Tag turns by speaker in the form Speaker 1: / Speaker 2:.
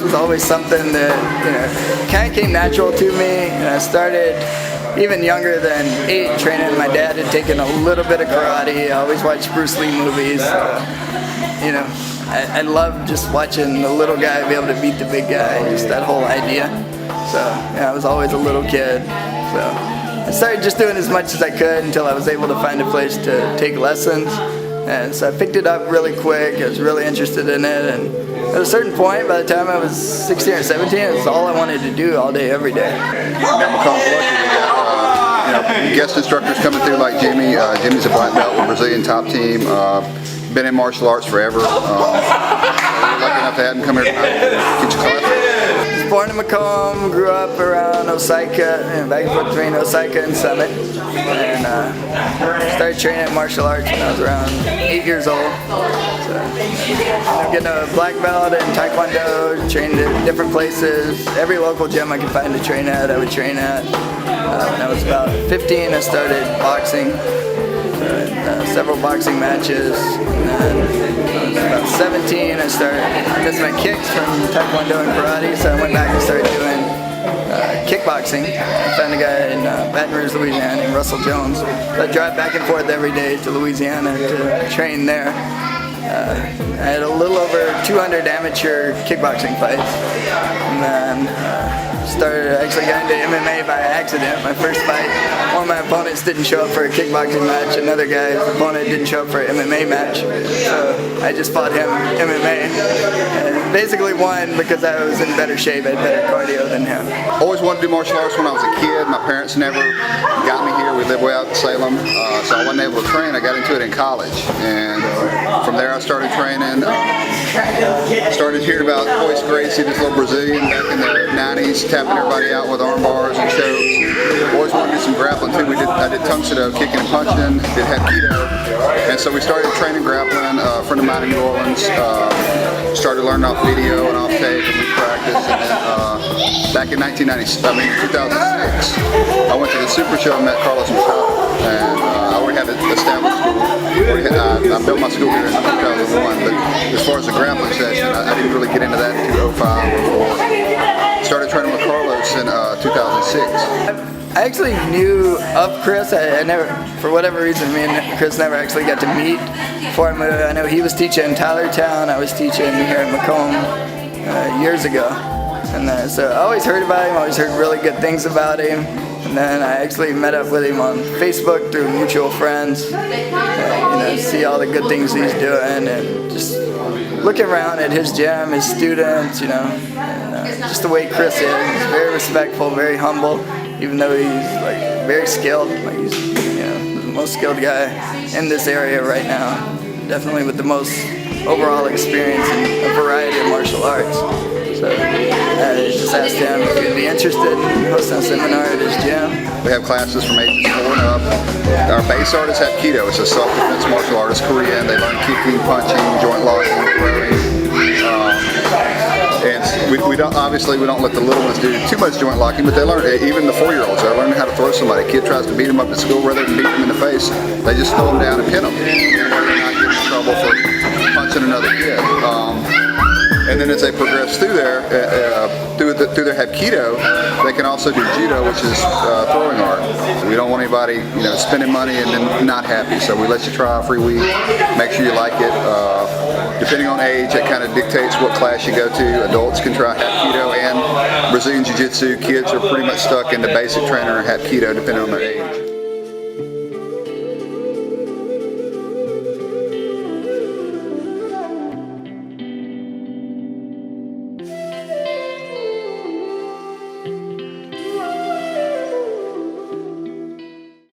Speaker 1: was always something that kind of came natural to me. And I started even younger than 8 training. My dad had taken a little bit of karate. I always watched Bruce Lee movies. I love just watching the little guy be able to beat the big guy, just that whole idea. So I was always a little kid. So I started just doing as much as I could until I was able to find a place to take lessons. And so I picked it up really quick. I was really interested in it, and at a certain point, by the time I was 16 or 17, it was all I wanted to do all day, every day.
Speaker 2: Now, McComb's lucky to get guest instructors coming through like Jimmy. Jimmy's a black belt with Brazilian top team. Been in martial arts forever. We're lucky enough to have him come here tonight and teach a class.
Speaker 1: Born in Macomb, grew up around Osaka, back and forth between Osaka and Summit, and started training at martial arts when I was around 8 years old. So, I'm getting a black belt in Taekwondo, trained at different places. Every local gym I could find to train at, I would train at. When I was about 15, I started boxing. Several boxing matches, and then when I was about 17, I missed my kicks from Taekwondo and karate, so I went back and started doing kickboxing. I found a guy in Baton Rouge, Louisiana named Russell Jones. So I drive back and forth every day to Louisiana to train there. I had a little over 200 amateur kickboxing fights, and then actually got into MMA by accident. My first fight, one of my opponents didn't show up for a kickboxing match, another guy's opponent didn't show up for an MMA match, so I just fought him MMA, and basically won because I was in better shape, I had better cardio than him.
Speaker 2: Always wanted to do martial arts when I was a kid. My parents never got me here. We lived way out in Salem, so I wasn't able to train. I got into it in college, and from there I started training. Started hearing about Royce Gracie, this little Brazilian back in the 90s, tapping everybody out with arm bars and chokes. Always wanted to do some grappling too. I did Tung Sido, kicking and punching, did Hapkido, and so we started training grappling. A friend of mine in New Orleans started learning off video and off tape, and we practiced. And then back in 2006, I went to the Super Show and met Carlos Machado, and I already had an established school. I built my school here in 2001, but as far as the grappling session, I didn't really get into that until 2005 or 2004. Started training with Carlos in 2006.
Speaker 1: I actually knew of Chris. I never, for whatever reason, me and Chris never actually got to meet before I moved. I know he was teaching in Tylertown. I was teaching here in Macomb years ago. And so I always heard about him, always heard really good things about him. And then I actually met up with him on Facebook through mutual friends. See all the good things he's doing, and just looking around at his gym, his students, and just the way Chris is. He's very respectful, very humble, even though he's very skilled. He's the most skilled guy in this area right now. Definitely with the most overall experience in a variety of martial arts. So I just asked him if he'd be interested in hosting a seminar at his gym.
Speaker 2: We have classes from ages 4 and up. Our base art is Hapkido. It's a self-defense martial art. It's Korean. They learn kicking, punching, joint locking, throwing. And we don't let the little ones do too much joint locking, but they learn. Even the 4-year-olds are learning how to throw somebody. A kid tries to beat them up at school, rather than beat them in the face, they just throw them down and pin them. They're not getting in trouble for punching another kid. And then as they progress through their Hapkido, they can also do Judo, which is throwing art. We don't want anybody, spending money and then not happy. So we let you try a free week. Make sure you like it. Depending on age, that kind of dictates what class you go to. Adults can try Hapkido and Brazilian Jiu-Jitsu. Kids are pretty much stuck in the basic trainer and Hapkido, depending on their age.